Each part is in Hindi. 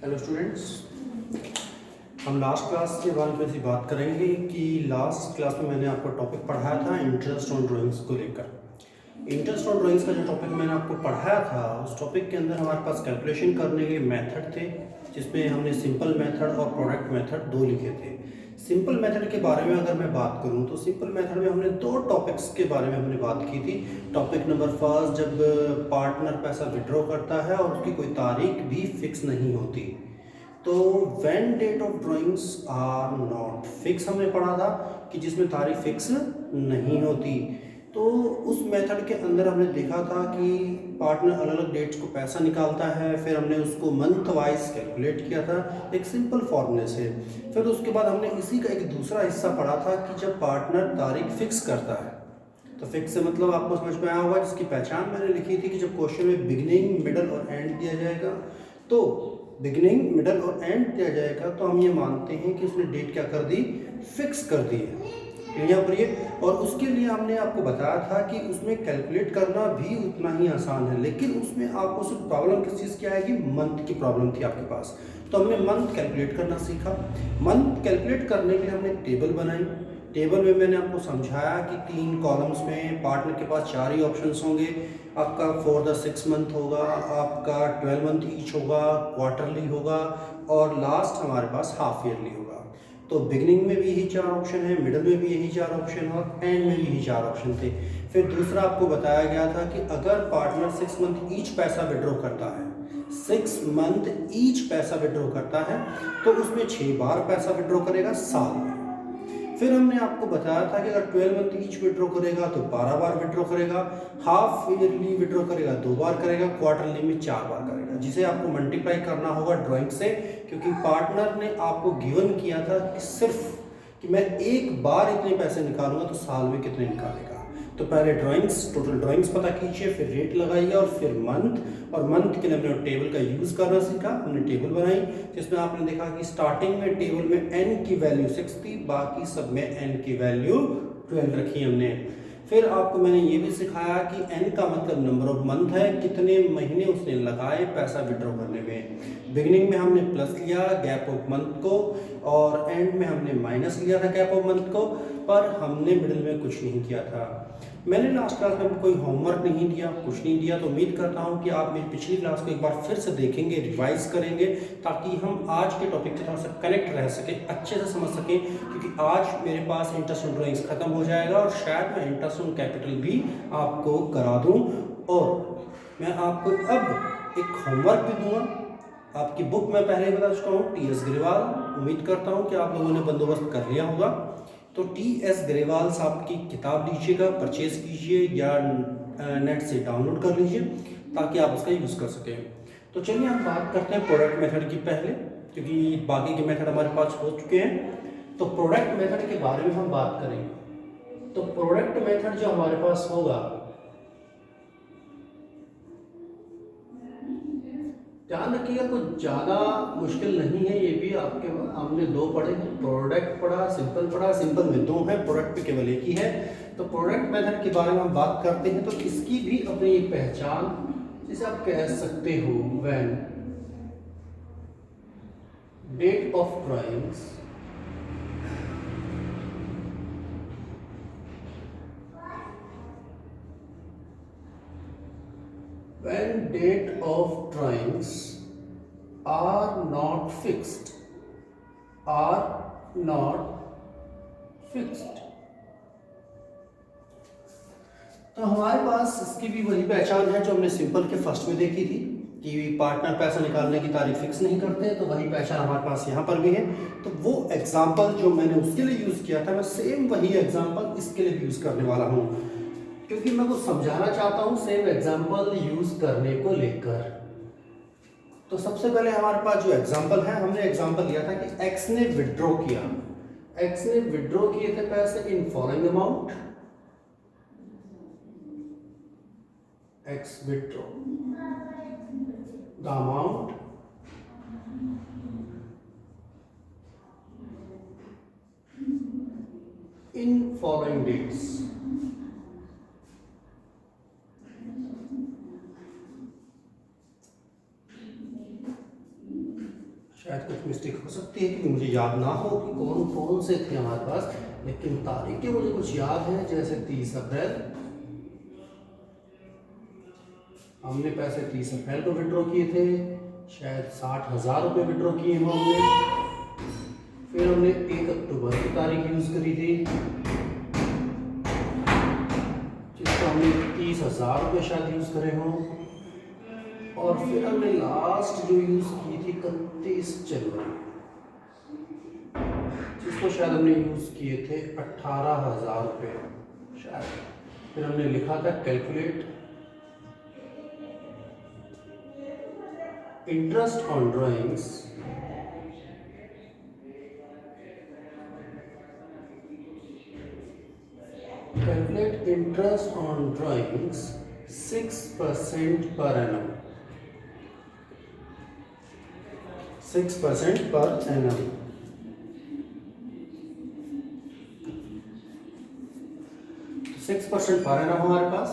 हेलो स्टूडेंट्स, हम लास्ट क्लास के बारे में बात करेंगे कि लास्ट क्लास में मैंने आपको टॉपिक पढ़ाया था इंटरेस्ट ऑन ड्राइंग्स को लेकर। इंटरेस्ट ऑन ड्राइंग्स का जो टॉपिक मैंने आपको पढ़ाया था, उस टॉपिक के अंदर हमारे पास कैलकुलेशन करने के मेथड थे, जिसमें हमने सिंपल मेथड और प्रोडक्ट मेथड दो लिखे थे। सिंपल मेथड के बारे में अगर मैं बात करूं तो सिंपल मेथड में हमने दो टॉपिक्स के बारे में हमने बात की थी। टॉपिक नंबर फर्स्ट, जब पार्टनर पैसा विड्रॉ करता है और उसकी कोई तारीख भी फिक्स नहीं होती, तो when date of drawings are not fix हमने पढ़ा था कि जिसमें तारीख फिक्स नहीं होती। तो उस मेथड के अंदर हमने देखा था कि पार्टनर अलग अलग डेट्स को पैसा निकालता है, फिर हमने उसको मंथ वाइज कैलकुलेट किया था एक सिंपल फॉर्मूले से। फिर उसके बाद हमने इसी का एक दूसरा हिस्सा पढ़ा था कि जब पार्टनर तारीख फिक्स करता है, तो फिक्स से मतलब आपको समझ में आया होगा, जिसकी पहचान मैंने लिखी थी कि जब क्वेश्चन में बिगिनिंग मिडल और एंड दिया जाएगा, तो बिगिनिंग मिडल और एंड दिया जाएगा तो हम ये मानते हैं कि उसने डेट क्या कर दी, फिक्स कर दी है यहाँ पर ये। और उसके लिए हमने आपको बताया था कि उसमें कैलकुलेट करना भी उतना ही आसान है, लेकिन उसमें आपको सिर्फ प्रॉब्लम किस चीज़ की आएगी, मंथ की प्रॉब्लम थी आपके पास। तो हमने मंथ कैलकुलेट करना सीखा। मंथ कैलकुलेट करने के लिए हमने टेबल बनाई। टेबल में मैंने आपको समझाया कि 3 कॉलम्स में पार्टनर के पास 4 ही ऑप्शंस होंगे। आपका फॉर द 6 मंथ होगा, आपका 12 मंथ ईच होगा, क्वार्टरली होगा, और लास्ट हमारे पास हाफ ईयरली होगा। तो बिगिनिंग में भी यही 4 ऑप्शन है, मिडल में भी यही 4 ऑप्शन और एंड में भी यही 4 ऑप्शन थे। फिर दूसरा आपको बताया गया था कि अगर पार्टनर 6 मंथ ईच पैसा विड्रॉ करता है, 6 मंथ ईच पैसा विड्रॉ करता है, तो उसमें 6 बार पैसा विड्रॉ करेगा साल में। फिर हमने आपको बताया था कि अगर 12 मंथ ईच विड्रॉ करेगा तो 12 बार विड्रॉ करेगा, हाफ ईयरली विड्रॉ करेगा 2 बार करेगा, क्वार्टरली में 4 बार करेगा, जिसे आपको मल्टीप्लाई करना होगा ड्राइंग से, क्योंकि पार्टनर ने आपको गिवन किया था कि सिर्फ कि मैं एक बार इतने पैसे निकालूंगा तो साल में कितने निकालेगा। तो पहले टोटल ड्राइंग्स पता कीजिए, फिर रेट लगाइए और फिर मंथ, और मंथ के लिए हमने टेबल का यूज़ करना सीखा। हमने टेबल बनाई जिसमें आपने देखा कि स्टार्टिंग में टेबल में n की वैल्यू 6 थी, बाकी सब में n की वैल्यू 12 रखी हमने। फिर आपको मैंने ये भी सिखाया कि n का मतलब नंबर ऑफ मंथ है, कितने महीने उसने लगाए पैसा विड्रॉ करने में। बिगिनिंग में हमने प्लस लिया गैप ऑफ मंथ को, और एंड में हमने माइनस लिया था गैप ऑफ मंथ को, पर हमने मिडिल में कुछ नहीं किया था। मैंने लास्ट क्लास में कोई होमवर्क नहीं दिया, कुछ नहीं दिया, तो उम्मीद करता हूँ कि आप मेरी पिछली क्लास को एक बार फिर से देखेंगे, रिवाइज करेंगे, ताकि हम आज के टॉपिक के थोड़ा सा कनेक्ट रह सकें, अच्छे से समझ सकें, क्योंकि आज मेरे पास इंटरेस्ट ऑन ड्राइंग्स खत्म हो जाएगा और शायद मैं इंटरेस्ट ऑन कैपिटल भी आपको करा दूँ। और मैं आपको अब एक होमवर्क भी दूंगा। आपकी बुक मैं पहले ही बता चुका हूँ, टी.एस. ग्रेवाल। उम्मीद करता हूँ कि आप लोगों ने बंदोबस्त कर लिया होगा। तो टी.एस. ग्रेवाल साहब की किताब लीजिएगा, परचेज कीजिए या नेट से डाउनलोड कर लीजिए, ताकि आप उसका यूज़ कर सकें। तो चलिए हम बात करते हैं प्रोडक्ट मेथड की पहले, क्योंकि बाकी के मेथड हमारे पास हो चुके हैं। तो प्रोडक्ट मेथड के बारे में हम बात करेंगे। तो प्रोडक्ट मेथड जो हमारे पास होगा, ध्यान रखिएगा कुछ ज़्यादा मुश्किल नहीं है, ये भी आपके हमने 2 पढ़े हैं, प्रोडक्ट पढ़ा, सिंपल में 2 है, प्रोडक्ट पे केवल एक ही है। तो प्रोडक्ट मेथड के बारे में हम बात करते हैं, तो इसकी भी अपनी एक पहचान, जिसे आप कह सकते हो when date of drawings when date of drawings are not fixed, तो हमारे पास इसकी भी वही पहचान है जो हमने सिंपल के फर्स्ट में देखी थी कि पार्टनर पैसा निकालने की तारीख फिक्स नहीं करते, तो वही पहचान हमारे पास यहाँ पर भी है। तो वो एग्जाम्पल जो मैंने उसके लिए यूज़ किया था, मैं सेम वही एग्जाम्पल इसके लिए भी यूज़ करने वाला हूँ, क्योंकि मैं कुछ समझाना चाहता हूँ सेम एग्जाम्पल यूज़ करने को लेकर। तो सबसे पहले हमारे पास जो एग्जाम्पल है, हमने एग्जाम्पल लिया था कि एक्स ने विड्रॉ किया, एक्स ने विड्रॉ किए थे पैसे in following amount, X withdraw the amount in following dates. शायद कुछ मिस्टेक हो सकती है क्योंकि मुझे याद ना हो कि कौन कौन से थे हमारे पास, लेकिन तारीखें मुझे कुछ याद हैं। जैसे 30 अप्रैल, हमने पैसे 30 अप्रैल को विड्रॉ किए थे, शायद 60,000 रुपये विड्रॉ किए हैं हमने। फिर हमने 1 अक्टूबर की तारीख यूज़ करी थी, जिसको हमने 30,000 रुपये शायद यूज़ करे हों। और फिर हमने लास्ट जो यूज़ की थी 31 जनवरी, जिसको शायद हमने यूज़ किए थे 18,000 रुपये शायद। फिर हमने लिखा था calculate interest on drawings calculate interest on drawings 6% per annum, 6% per annum. 6% per annum हमारे पास।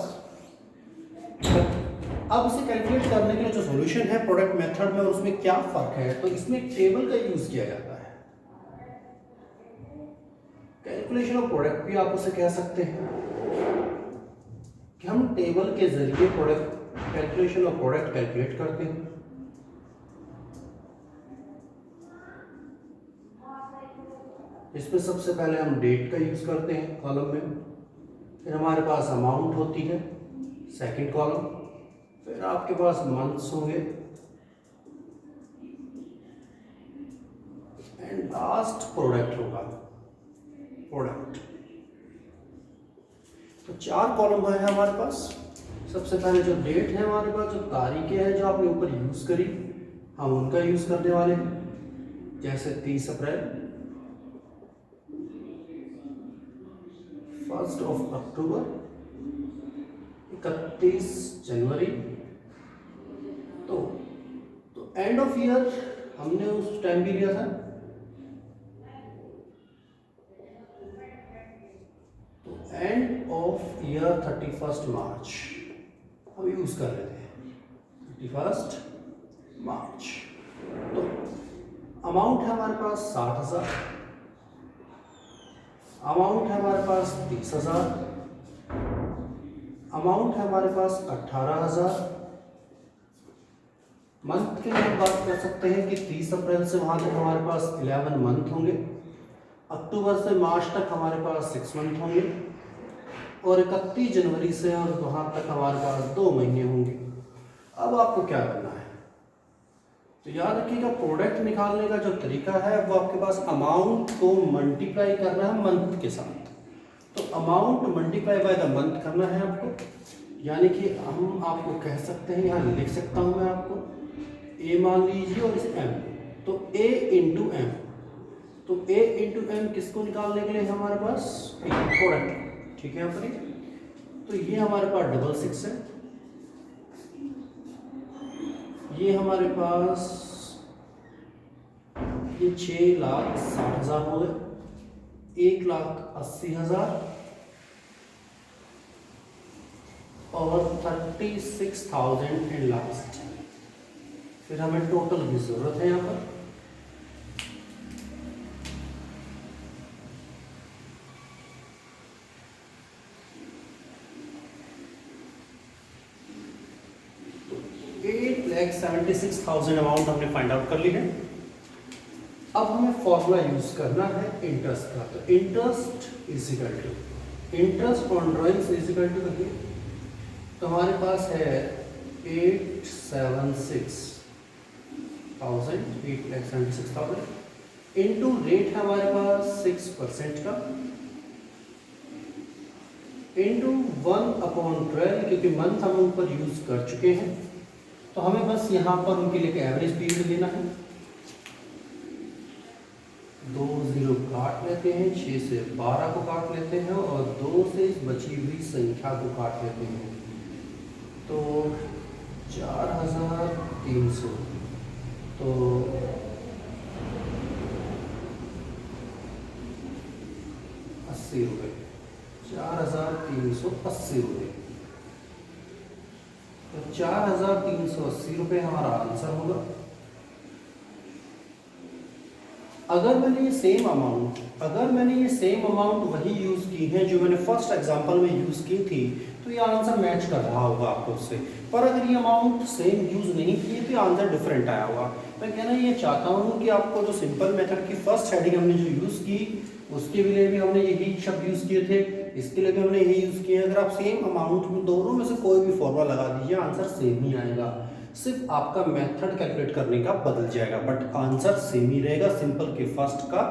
अब इसे कैलकुलेट करने के लिए जो सॉल्यूशन है प्रोडक्ट मेथड में, और उसमें क्या फ़र्क है, तो इसमें टेबल का यूज़ किया जाता है। कैलकुलेशन ऑफ प्रोडक्ट भी आप उसे कह सकते हैं कि हम टेबल के जरिए product calculation of product calculate करते हैं। इसमें सबसे पहले हम डेट का यूज़ करते हैं कॉलम में, फिर हमारे पास अमाउंट होती है सेकंड कॉलम, फिर आपके पास मंथ्स होंगे, एंड लास्ट प्रोडक्ट होगा, प्रोडक्ट। तो 4 कॉलम है हमारे पास। सबसे पहले जो डेट है हमारे पास, जो तारीखें हैं जो आपने ऊपर यूज़ करी, हम उनका यूज़ करने वाले हैं। जैसे 30 अप्रैल, 1 अक्टूबर, 31 जनवरी। तो एंड ऑफ ईयर हमने उस टाइम भी लिया था, तो एंड ऑफ ईयर 31 मार्च हम यूज कर लेते हैं, 31 मार्च। तो अमाउंट है हमारे पास 60,000, अमाउंट है हमारे पास 30,000, अमाउंट है हमारे पास 18,000। मंथ के लिए हम बात कर सकते हैं कि 30 अप्रैल से वहाँ तक हमारे पास 11 मंथ होंगे, अक्टूबर से मार्च तक हमारे पास 6 मंथ होंगे, और 31 जनवरी से और वहाँ तक हमारे पास 2 महीने होंगे। अब आपको क्या करना है, तो याद रखिएगा प्रोडक्ट निकालने का जो तरीका है वो आपके पास अमाउंट को मल्टीप्लाई करना है मंथ के साथ। तो amount multiply by the month करना है आपको, यानी कि हम आपको कह सकते हैं, यहाँ लिख सकता हूँ मैं आपको, ए मान लीजिए और इसे एम, तो ए इंटू एम। तो ए इंटू एम किसको निकालने के लिए हमारे पास प्रोडक्ट, ठीक है यहाँ पर। तो ये हमारे पास 66 है, ये हमारे पास ये 6,60,000 हो गए, 1,80,000 और 36,000 एंड लास्ट। फिर हमें टोटल की जरूरत है यहाँ पर, तो 8,76,000 अमाउंट हमने फाइंड आउट कर ली है। अब हमें फॉर्मूला यूज करना है इंटरेस्ट का। तो interest is equal to interest on drawings is equal to, तो हमारे पास है 8,76,000 इंटू रेट है हमारे पास 6% का, इंटू 1/12, क्योंकि मंथ हम ऊपर यूज कर चुके हैं, तो हमें बस यहाँ पर उनके लिए एवरेज पीरियड लेना है। 2 0 काट लेते हैं, 6 से 12 को काट लेते हैं, और 2 से इस बची हुई संख्या को काट लेते हैं, तो 4,300, तो 80 रुपये, 4,380 रुपये। तो 4,380 रुपये हमारा आंसर होगा। अगर मैंने ये सेम अमाउंट वही यूज़ की है जो मैंने फर्स्ट एग्जांपल में यूज़ की थी, तो ये आंसर मैच कर रहा होगा आपको उससे। पर अगर ये अमाउंट सेम यूज़ नहीं की तो ये आंसर डिफरेंट आया होगा। मैं कहना ये चाहता हूँ कि आपको जो सिंपल मेथड की फर्स्ट हेडिंग हमने जो यूज़ की, उसके लिए भी हमने यही शब्द यूज़ किए थे, इसके लिए भी हमने यही यूज़ किया है। अगर आप सेम अमाउंट में दोनों में से कोई भी फॉर्मूला लगा दीजिए, आंसर सेम ही आएगा, सिर्फ आपका मेथड कैलकुलेट करने का बदल जाएगा, बट आंसर सेम ही रहेगा, सिंपल के फर्स्ट का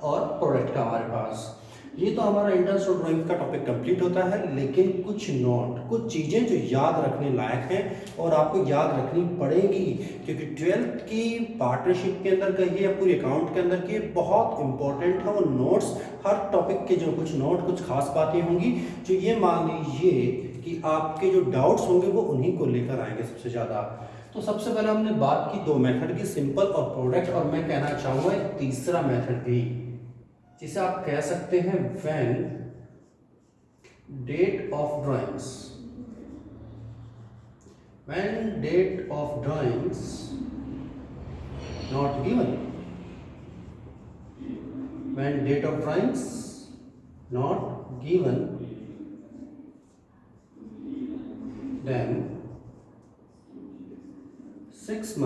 और प्रोडक्ट का हमारे पास। ये तो हमारा इंटरेस्ट और ड्राइंग का टॉपिक कंप्लीट होता है, लेकिन कुछ चीज़ें जो याद रखने लायक हैं और आपको याद रखनी पड़ेगी, क्योंकि 12th की पार्टनरशिप के अंदर कहिए या पूरे अकाउंट के अंदर की बहुत इंपॉर्टेंट है वो नोट्स। हर टॉपिक के जो कुछ खास बातें होंगी, जो ये मान लीजिए कि आपके जो डाउट्स होंगे वो उन्हीं को लेकर आएंगे सबसे ज़्यादा। तो सबसे पहले हमने बात की दो मेथड की, सिंपल और प्रोडक्ट, और मैं कहना चाहूँगा एक तीसरा मेथड भी, जिसे आप कह सकते हैं when date of drawings not given, when date of drawings not given, then 6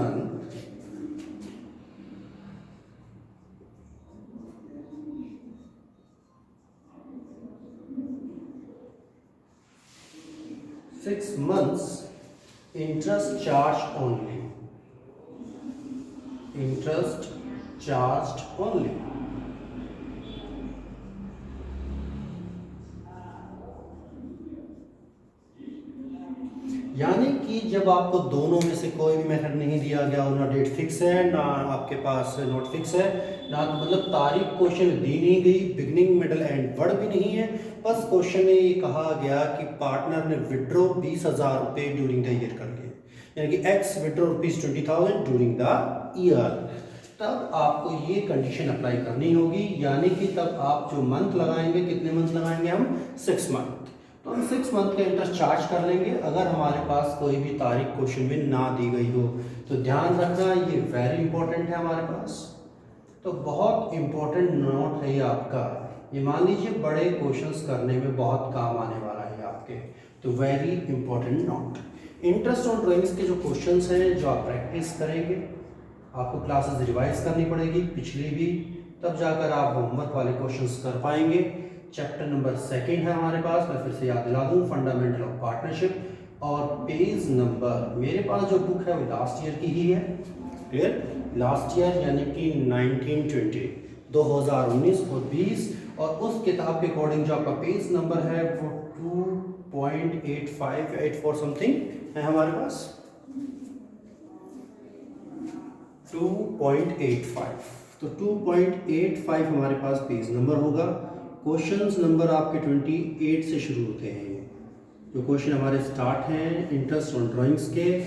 month interest charged only, यानी कि जब आपको दोनों में से कोई भी मेथड नहीं दिया गया, ना डेट फिक्स है, ना आपके पास नोट फिक्स है, ना मतलब तारीख क्वेश्चन दी नहीं गई, बिगनिंग मिडल एंड वर्ड भी नहीं है, बस क्वेश्चन में ये कहा गया कि पार्टनर ने विड्रॉ 20,000 रुपये ड्यूरिंग द ईयर कर लिए, यानी कि x withdraw ₹20,000 during the year, तब आपको ये कंडीशन अप्लाई करनी होगी, यानी कि तब आप जो मंथ लगाएंगे, कितने मंथ लगाएंगे हम, 6 मंथ, तो हम 6 मंथ का इंटरेस्ट चार्ज कर लेंगे अगर हमारे पास कोई भी तारीख क्वेश्चन में ना दी गई हो। तो ध्यान रखना, ये वेरी इंपॉर्टेंट है हमारे पास, तो बहुत इंपॉर्टेंट नोट है ये आपका, ये मान लीजिए बड़े क्वेश्चंस करने में बहुत काम आने वाला है आपके, तो very important note. Interest on drawings के जो क्वेश्चंस हैं जो आप प्रैक्टिस करेंगे, आपको क्लासेस रिवाइज करनी पड़ेगी पिछली भी, तब जाकर आप होमवर्क वाले क्वेश्चंस कर पाएंगे। चैप्टर नंबर 2 है हमारे पास, मैं फिर से याद दिला दूँ, फंडामेंटल ऑफ पार्टनरशिप, और पेज नंबर मेरे पास जो बुक है वो लास्ट ईयर की ही है, क्लियर, लास्ट ईयर यानी कि 2019 और 20, और उस किताब के अकॉर्डिंग जो आपका पेज नंबर है वो 2.85 या 84 समथिंग है हमारे पास, 2.85, तो 2.85 हमारे पास पेज नंबर होगा। क्वेश्चंस नंबर आपके 28 से शुरू होते हैं, जो क्वेश्चन हमारे स्टार्ट हैं इंटरेस्ट ऑन ड्राइंग्स के,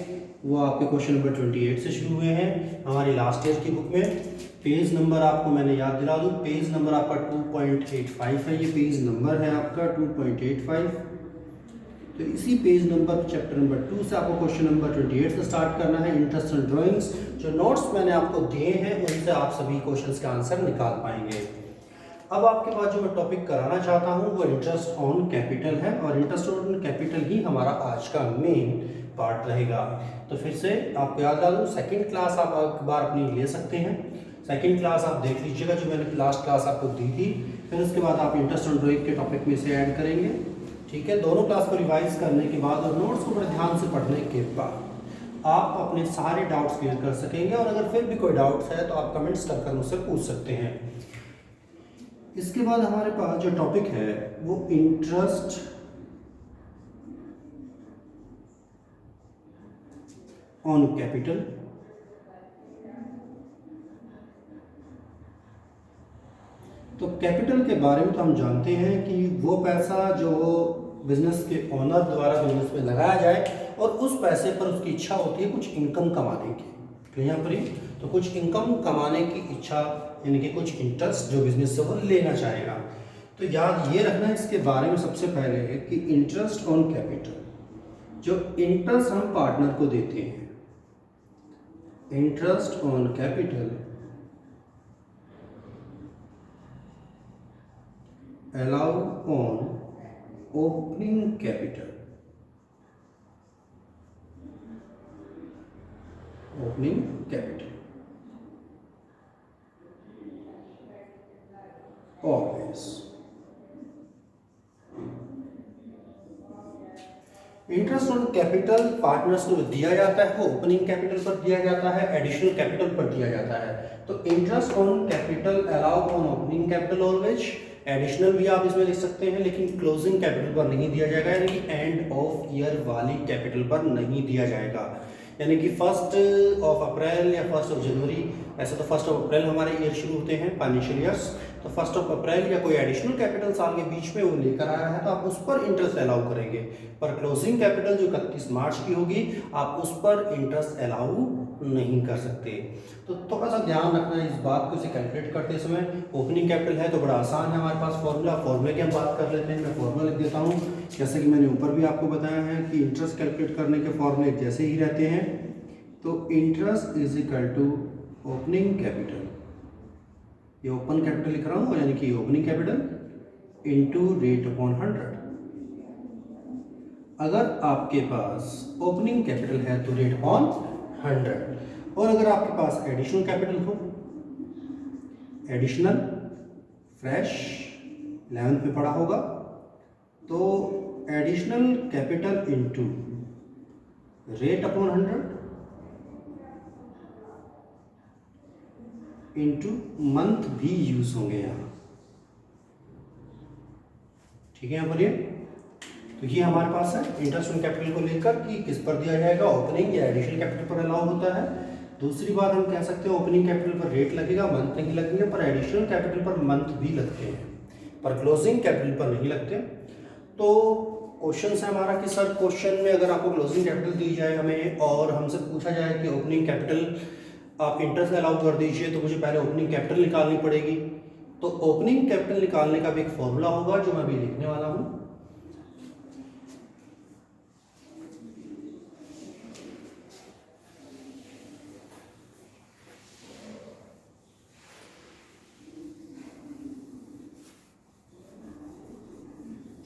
वो आपके क्वेश्चन नंबर 28 से शुरू हुए हैं हमारी लास्ट ईयर की बुक में। पेज नंबर आपको मैंने याद दिला दूँ, पेज नंबर आपका 2.85 है, ये पेज नंबर है आपका 2.85, तो इसी पेज नंबर चैप्टर नंबर 2 से आपको क्वेश्चन नंबर 28 से स्टार्ट करना है, इंटरेस्ट ऑन ड्राइंग्स। जो नोट्स मैंने आपको दिए हैं उनसे आप सभी क्वेश्चंस के आंसर निकाल पाएंगे। अब आपके पास जो मैं टॉपिक कराना चाहता हूँ वो इंटरेस्ट ऑन कैपिटल है, और इंटरेस्ट ऑन कैपिटल ही हमारा आज का मेन पार्ट रहेगा। तो फिर से आपको याद दिला दूँ, सेकेंड क्लास आप एक बार अपनी ले सकते हैं, सेकेंड क्लास आप देख लीजिएगा जो मैंने लास्ट क्लास आपको दी थी, फिर उसके बाद आप इंटरेस्ट ऑन ड्राइंग के टॉपिक में से ऐड करेंगे, ठीक है। दोनों क्लास को रिवाइज करने के बाद और नोट्स को बड़े ध्यान से पढ़ने के बाद आप अपने सारे डाउट्स क्लियर कर सकेंगे, और अगर फिर भी कोई डाउट्स है तो आप कमेंट्स कर मुझसे पूछ सकते हैं। इसके बाद हमारे पास जो टॉपिक है वो इंटरेस्ट ऑन कैपिटल, तो कैपिटल के बारे में तो हम जानते हैं कि वो पैसा जो बिजनेस के ओनर द्वारा बिजनेस में लगाया जाए और उस पैसे पर उसकी इच्छा होती है कुछ इनकम कमाने की, यहाँ पर तो कुछ इनकम कमाने की इच्छा, यानी कि कुछ इंटरेस्ट जो बिजनेस से वो लेना चाहेगा। तो याद ये रखना इसके बारे में सबसे पहले है कि इंटरेस्ट ऑन कैपिटल, जो इंटरेस्ट हम पार्टनर को देते हैं, interest on capital allow on opening capital, opening capital always. Interest on capital partners को दिया जाता है, ओपनिंग कैपिटल पर दिया जाता है, एडिशनल कैपिटल पर दिया जाता है। तो interest on capital allow on opening capital always, additional भी आप इसमें लिख सकते हैं, लेकिन क्लोजिंग कैपिटल पर नहीं दिया जाएगा, यानी कि एंड ऑफ ईयर वाली कैपिटल पर नहीं दिया जाएगा। यानी कि 1 अप्रैल या 1 जनवरी, ऐसे तो 1 अप्रैल हमारे ईयर शुरू होते हैं फाइनेंशियल ईयर्स, तो 1 अप्रैल या कोई एडिशनल कैपिटल साल के बीच में वो लेकर आया है तो आप उस पर इंटरेस्ट अलाउ करेंगे। पर क्लोजिंग कैपिटल जो 31 मार्च की होगी आप उस पर इंटरेस्ट अलाउ नहीं कर सकते। तो थोड़ा सा ध्यान रखना है इस बात को, इसे कैलकुलेट करते समय। ओपनिंग कैपिटल है तो बड़ा आसान है हमारे पास फॉर्मूला की हम बात कर लेते हैं। मैं फॉर्मूला लिख देता हूँ, जैसे कि मैंने ऊपर भी आपको बताया है कि इंटरेस्ट कैलकुलेट करने के फॉर्मूले जैसे ही रहते हैं। तो interest is equal to opening capital, ये ओपन कैपिटल लिख रहा हूँ, यानी कि opening capital into rate upon 100। अगर आपके पास ओपनिंग कैपिटल है तो रेट अपॉन 100, और अगर आपके पास एडिशनल कैपिटल हो, एडिशनल फ्रेश 11th में पढ़ा होगा, तो additional capital into rate upon 100 into month भी यूज होंगे यहाँ। ठीक है, यहाँ बोलिए। तो ये हमारे पास है इंटरेस्ट ऑन कैपिटल को लेकर कि किस पर दिया जाएगा, ओपनिंग या एडिशनल कैपिटल पर अलाउ होता है। दूसरी बात हम कह सकते हैं ओपनिंग कैपिटल पर रेट लगेगा, मंथ नहीं लगेंगे, पर एडिशनल कैपिटल पर मंथ भी लगते हैं, पर क्लोजिंग कैपिटल पर नहीं लगते। तो क्वेश्चन है हमारा कि सर क्वेश्चन में अगर आपको क्लोजिंग कैपिटल दी जाए हमें और हमसे पूछा जाए कि ओपनिंग कैपिटल आप इंटरेस्ट अलाउ कर दीजिए, तो मुझे पहले ओपनिंग कैपिटल निकालनी पड़ेगी। तो ओपनिंग कैपिटल निकालने का भी एक फॉर्मूला होगा जो मैं अभी लिखने वाला हूं।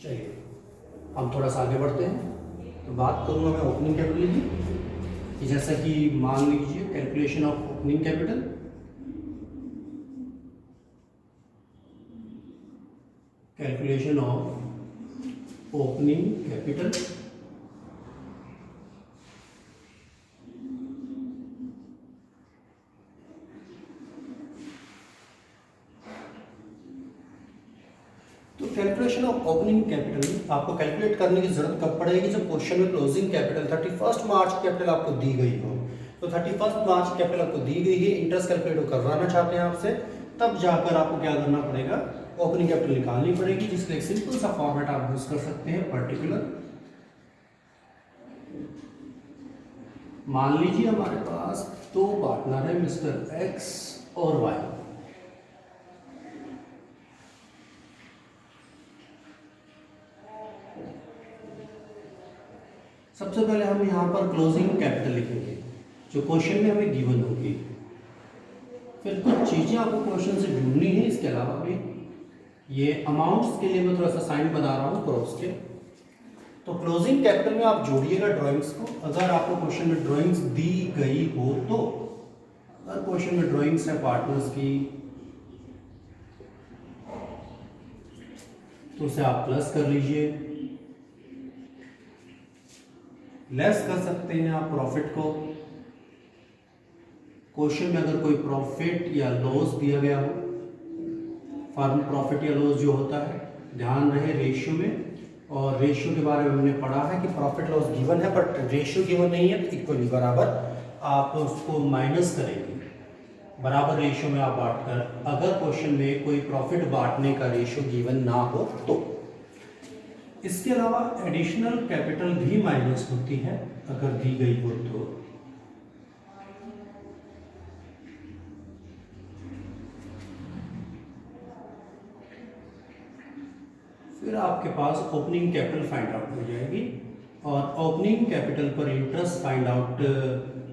चलिए हम थोड़ा सा आगे बढ़ते हैं। तो बात करूंगा मैं ओपनिंग कैपिटल की, जैसा कि मान लीजिए calculation of opening capital, calculation of opening capital. तो कैलकुलेशन ऑफ ओपनिंग कैपिटल आपको कैलकुलेट करने की जरूरत कब पड़ेगी, जब क्वेश्चन में क्लोजिंग कैपिटल 31 मार्च कैपिटल आपको दी गई हो। तो 31 मार्च कैपिटल आपको दी गई है, इंटरेस्ट कैलकुलेट करवाना चाहते हैं आपसे, तब जाकर आपको क्या करना पड़ेगा, ओपनिंग कैपिटल निकालनी पड़ेगी, जिसका एक सिंपल सा फॉर्मेट आप यूज कर सकते हैं। पर्टिकुलर, मान लीजिए हमारे पास 2 पार्टनर है, मिस्टर एक्स और वाई। सबसे पहले हम यहाँ पर क्लोजिंग कैपिटल लिखेंगे जो क्वेश्चन में हमें गिवन होगी। फिर कुछ चीजें आपको क्वेश्चन से ढूंढनी है, इसके अलावा भी ये अमाउंट्स के लिए मैं थोड़ा सा साइन बना रहा हूँ क्रॉस के। तो क्लोजिंग कैपिटल में आप जोड़िएगा ड्राइंग्स को, अगर आपको क्वेश्चन में ड्राइंग्स दी गई हो तो। अगर क्वेश्चन में ड्राइंग्स है पार्टनर्स की तो उसे आप प्लस कर लीजिए, लेस कर सकते हैं आप प्रॉफिट को। क्वेश्चन में अगर कोई प्रॉफिट या लॉस दिया गया हो, फर्म प्रॉफिट या लॉस जो होता है, ध्यान रहे रेशियो में, और रेशियो के बारे में हमने पढ़ा है कि प्रॉफिट लॉस गिवन है बट रेशियो गिवन नहीं है, तो इक्वली बराबर आप उसको माइनस करेंगे, बराबर रेशियो में आप बांट कर। अगर क्वेश्चन में कोई प्रॉफिट बांटने का रेशियो गिवन ना हो तो। इसके अलावा एडिशनल कैपिटल भी माइनस होती है अगर दी गई हो तो। फिर आपके पास ओपनिंग कैपिटल फाइंड आउट हो जाएगी, और ओपनिंग कैपिटल पर इंटरेस्ट फाइंड आउट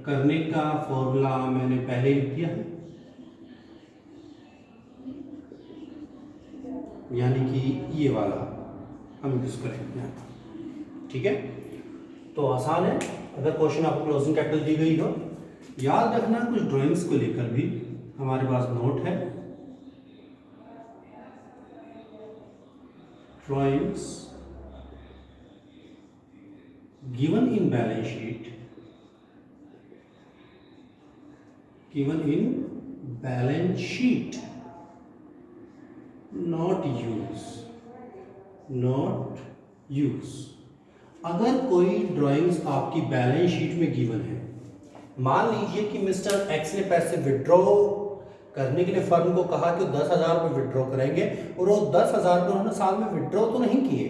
करने का फॉर्मूला मैंने पहले लिख दिया है। यानी कि ये वाला हम यूज़ करेंगे यहाँ। ठीक है, तो आसान है। अगर क्वेश्चन आपको क्लोजिंग कैपिटल दी गई हो, याद रखना कुछ ड्राइंग्स को लेकर भी हमारे पास नोट है। Drawings given in balance sheet, given in balance sheet, not use, not use। अगर कोई ड्राइंग्स आपकी बैलेंस शीट में गिवन है, मान लीजिए कि मिस्टर एक्स ने पैसे विड्रॉ करने के लिए फर्म को कहा कि 10,000 रुपये विड्रॉ करेंगे, और वो 10,000 रुपये उन्होंने साल में विड्रॉ तो नहीं किए,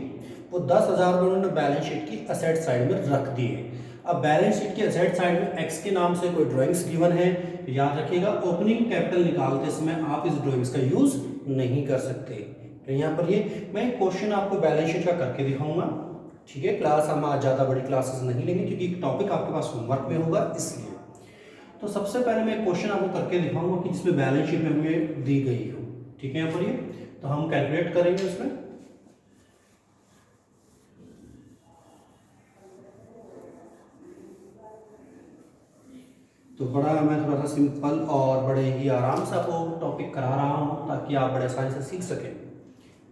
वो 10,000 रुपये उन्होंने बैलेंस शीट की असेट साइड में रख दिए। अब बैलेंस शीट की असेट साइड में एक्स के नाम से कोई ड्राइंग्स गिवन है, याद रखिएगा ओपनिंग कैपिटल निकालते समय आप इस ड्राइंग्स का यूज नहीं कर सकते। तो यहाँ पर ये मैं क्वेश्चन आपको बैलेंस शीट का करके दिखाऊंगा। ठीक है, क्लास हम आज ज़्यादा बड़ी क्लासेस नहीं लेंगे क्योंकि टॉपिक आपके पास होमवर्क में होगा, इसलिए। तो सबसे पहले मैं क्वेश्चन आपको करके दिखाऊंगा कि जिसमें बैलेंस शीट में हमें दी गई हो। ठीक है, यहाँ पर ये तो हम कैलकुलेट करेंगे उसमें। तो बड़ा मैं थोड़ा सा सिंपल और बड़े ही आराम से आपको टॉपिक करा रहा हूँ ताकि आप बड़े आसानी से सीख सकें।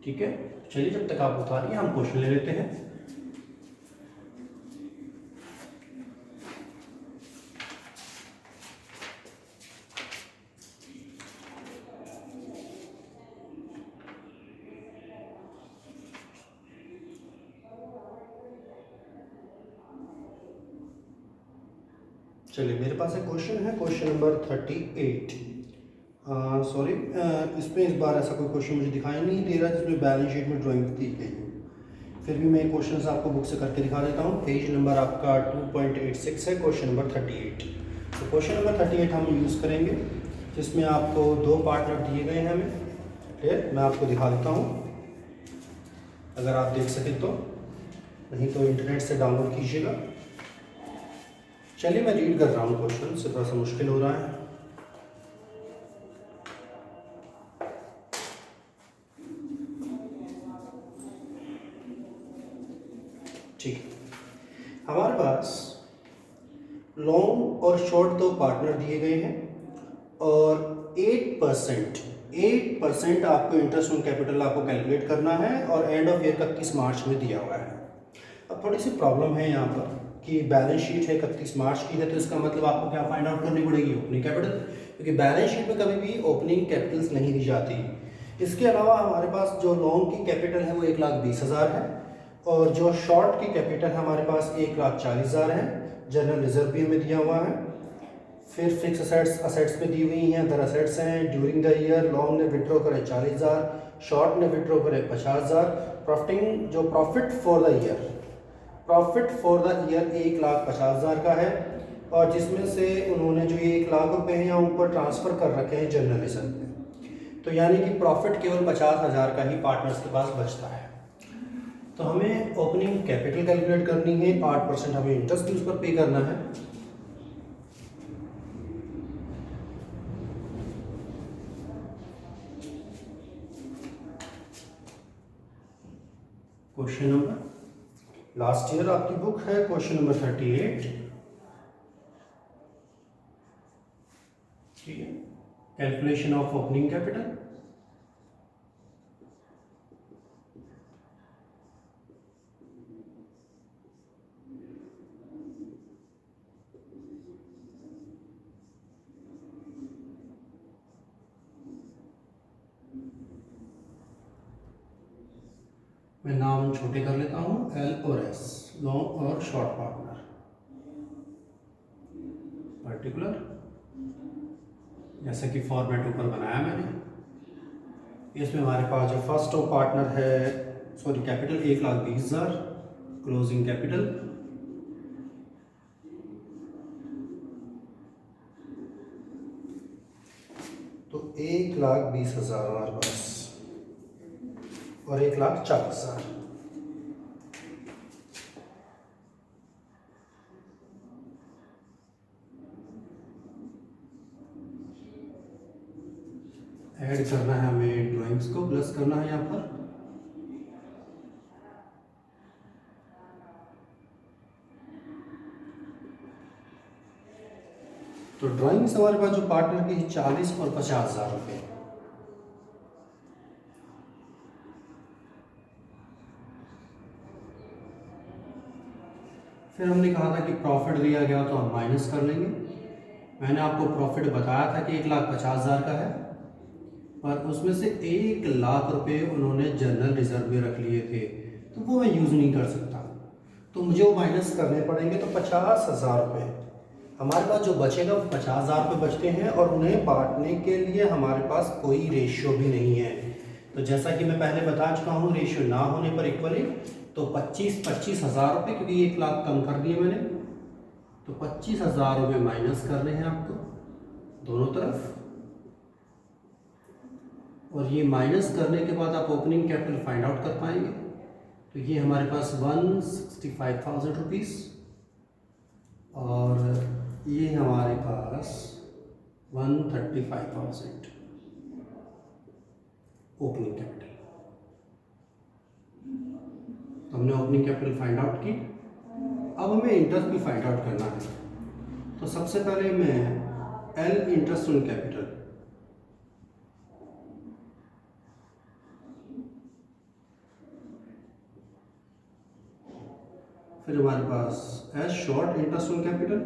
ठीक है, चलिए जब तक आप उतारिए हम क्वेश्चन ले लेते हैं। चलिए मेरे पास एक क्वेश्चन है, क्वेश्चन नंबर 38। सॉरी, इसमें इस बार ऐसा कोई क्वेश्चन मुझे दिखाई नहीं दे रहा जिसमें बैलेंस शीट में ड्राइंग दी गई हो। फिर भी मैं क्वेश्चन आपको बुक से करके दिखा देता हूँ। पेज नंबर आपका 2.86 है, क्वेश्चन नंबर 38। तो क्वेश्चन नंबर 38 हम यूज़ करेंगे जिसमें आपको दो पार्टनर दिए गए हैं हमें। ठीक है, मैं आपको दिखा देता हूँ अगर आप देख सकें तो, नहीं तो इंटरनेट से डाउनलोड कीजिएगा। चलिए मैं रीड कर रहा हूँ, क्वेश्चन से थोड़ा सा मुश्किल हो रहा है। ठीक है, हमारे पास लॉन्ग और शॉर्ट दो पार्टनर दिए गए हैं और 8% आपको इंटरेस्ट ऑन कैपिटल आपको कैलकुलेट करना है और एंड ऑफ ईयर 31 मार्च में दिया हुआ है। अब थोड़ी सी प्रॉब्लम है यहाँ पर कि बैलेंस शीट है 31 मार्च की है, तो इसका मतलब आपको क्या फाइंड आउट करनी पड़ेगी, ओपनिंग कैपिटल, क्योंकि बैलेंस शीट में कभी भी ओपनिंग कैपिटल्स नहीं दी जाती। इसके अलावा हमारे पास जो लॉन्ग की कैपिटल है वो 1,20,000 है और जो शॉर्ट की कैपिटल है हमारे पास 1,40,000 है। जनरल रिजर्व भी हमें दिया हुआ है। फिर फिक्स असेट्स पे दी हुई हैं, अदर असेट्स हैं। ड्यूरिंग द ईयर लॉन्ग ने विड्रॉ करे 40,000, शॉर्ट ने विड्रॉ करे 50,000। प्रॉफिटिंग जो प्रॉफिट फॉर द ईयर 1,50,000 का है और जिसमें से उन्होंने जो ये 1,00,000 रुपये हैं यहाँ ऊपर ट्रांसफ़र कर रखे हैं जनरल रिजर्व में। तो यानी कि प्रॉफिट केवल 50,000 का ही पार्टनर्स के पास बचता है। तो हमें ओपनिंग कैपिटल कैलकुलेट करनी है, 8% हमें इंटरेस्ट उस पर पे करना है। क्वेश्चन नंबर, लास्ट ईयर आपकी बुक है, क्वेश्चन नंबर 38। ठीक है, कैलकुलेशन ऑफ ओपनिंग कैपिटल। मैं नाम छोटे कर लेता हूँ, एल और एस, लॉन्ग और शॉर्ट पार्टनर, पर्टिकुलर, जैसा कि फॉर्मेट ऊपर बनाया मैंने। इसमें हमारे पास जो फर्स्ट ऑफ पार्टनर है, सॉरी कैपिटल 1,20,000, क्लोजिंग कैपिटल तो 1,20,000 हमारे पास और 1,40,000। ऐड करना है हमें, ड्राइंग्स को प्लस करना है यहाँ पर। तो ड्राइंग्स हमारे पास जो पार्टनर की 40 और 50,000 रुपये। फिर हमने कहा था कि प्रॉफिट दिया गया तो हम माइनस कर लेंगे। मैंने आपको प्रॉफिट बताया था कि 1,50,000 का है, और उसमें से 1,00,000 रुपये उन्होंने जनरल रिजर्व में रख लिए थे, तो वो मैं यूज़ नहीं कर सकता, तो मुझे वो माइनस करने पड़ेंगे। तो 50,000 रुपये हमारे पास जो बचेगा, 50,000 रुपये बचते हैं, और उन्हें बांटने के लिए हमारे पास कोई रेशियो भी नहीं है। तो जैसा कि मैं पहले बता चुका हूँ, रेशियो ना होने पर इक्वली तो 25,000 रुपये, क्योंकि 1,00,000 कम कर दिए मैंने, तो 25,000 रुपये माइनस करने हैं आपको दोनों तरफ, और ये माइनस करने के बाद आप ओपनिंग कैपिटल फाइंड आउट कर पाएंगे। तो ये हमारे पास 165,000 रुपीज़, और ये हमारे पास 135,000 ओपनिंग कैपिटल। तो हमने ओपनिंग कैपिटल फाइंड आउट की। अब हमें इंटरेस्ट भी फाइंड आउट करना है। तो सबसे पहले मैं एल इंटरेस्ट ऑन कैपिटल, फिर हमारे पास as short interest on capital,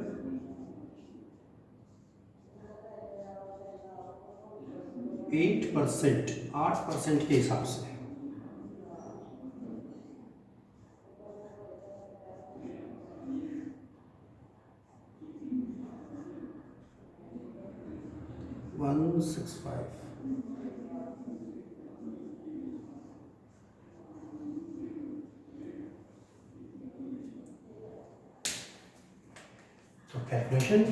आठ परसेंट के हिसाब से, $165। तो कैलकुलेशन,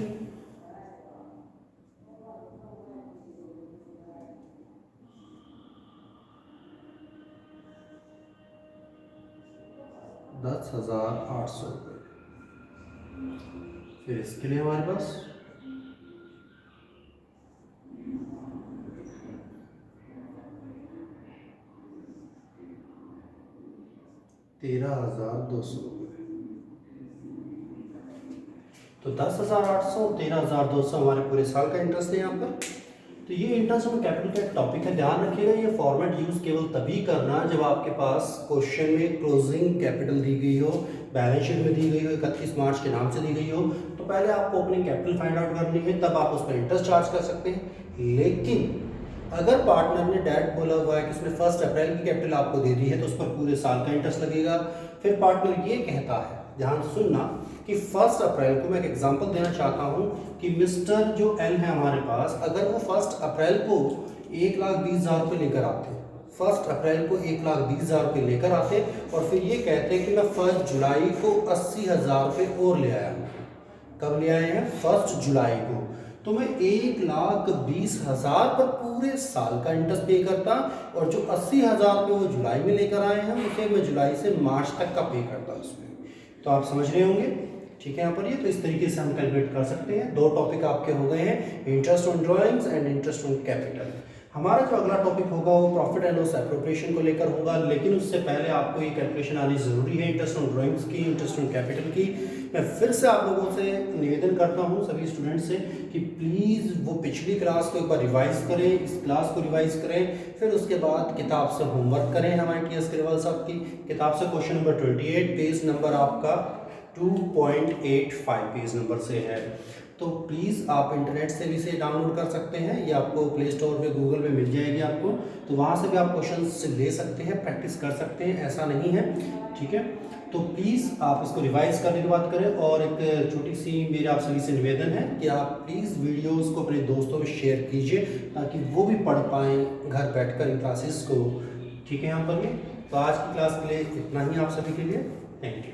$10,800। फिर इसके लिए हमारे पास $13,200। तो 10,800, 13,200 हमारे पूरे साल का इंटरेस्ट है यहाँ पर। तो ये इंटरेस्ट ऑन कैपिटल का एक टॉपिक है, ध्यान रखिएगा। ये फॉर्मेट यूज़ केवल तभी करना जब आपके पास क्वेश्चन में क्लोजिंग कैपिटल दी गई हो, बैलेंस शीट में दी गई हो, 31 मार्च के नाम से दी गई हो, तो पहले आपको ओपनिंग कैपिटल फाइंड आउट करनी है, तब आप उस पर इंटरेस्ट चार्ज कर सकते हैं। लेकिन अगर पार्टनर ने डायरेक्ट बोला हुआ है कि उसने 1 अप्रैल की कैपिटल आपको दे दी है, तो उस पर पूरे साल का इंटरेस्ट लगेगा। फिर पार्टनर ये कहता है, ध्यान सुनना, कि 1 अप्रैल को मैं एक एग्जांपल देना चाहता हूं कि मिस्टर जो एल है हमारे पास, अगर वो 1 अप्रैल को 1,20,000 रुपये लेकर आते, 1 अप्रैल को 1,20,000 रुपये लेकर आते, और फिर ये कहते कि मैं 1 जुलाई को 80,000 रुपये और ले आया। कब ले आए हैं? 1 जुलाई को। तो मैं 1,20,000 पर पूरे साल का इंटरेस्ट पे करता, और जो 80,000 रुपये वो जुलाई में लेकर आए हैं, उसे मैं जुलाई से मार्च तक का पे करता उसमें। तो आप समझ रहे होंगे, ठीक है यहाँ पर ये। तो इस तरीके से हम कैलकुलेट कर सकते हैं। 2 टॉपिक आपके हो गए हैं, interest on drawings and interest on capital. हमारा जो अगला टॉपिक होगा वो प्रॉफिट एंड लॉस एप्रोप्रिएशन को लेकर होगा, लेकिन उससे पहले आपको ये कैलकुलेशन आनी ज़रूरी है, इंटरेस्ट ऑन ड्राइंग्स की, इंटरेस्ट ऑन कैपिटल की। मैं फिर से आप लोगों से निवेदन करता हूँ, सभी स्टूडेंट से, कि प्लीज़ वो पिछली क्लास को एक बार रिवाइज़ करें, इस क्लास को रिवाइज़ करें, फिर उसके बाद किताब से होमवर्क करें। हमारे TS ग्रेवाल साहब की किताब से क्वेश्चन नंबर 28, पेज नंबर आपका 2.85 पेज नंबर से है। तो प्लीज़ आप इंटरनेट से भी इसे डाउनलोड कर सकते हैं, या आपको प्ले स्टोर पे, गूगल पे मिल जाएगी आपको, तो वहाँ से भी आप क्वेश्चंस ले सकते हैं, प्रैक्टिस कर सकते हैं, ऐसा नहीं है, ठीक है। तो प्लीज़ आप इसको रिवाइज करने की बात करें। और एक छोटी सी मेरी आप सभी से निवेदन है कि आप प्लीज़ वीडियोज़ को अपने दोस्तों में शेयर कीजिए, ताकि वो भी पढ़ पाएँ घर बैठ कर इन क्लासेस को, ठीक है यहाँ पर भी। तो आज की क्लास के लिए इतना ही आप सभी के लिए, थैंक यू।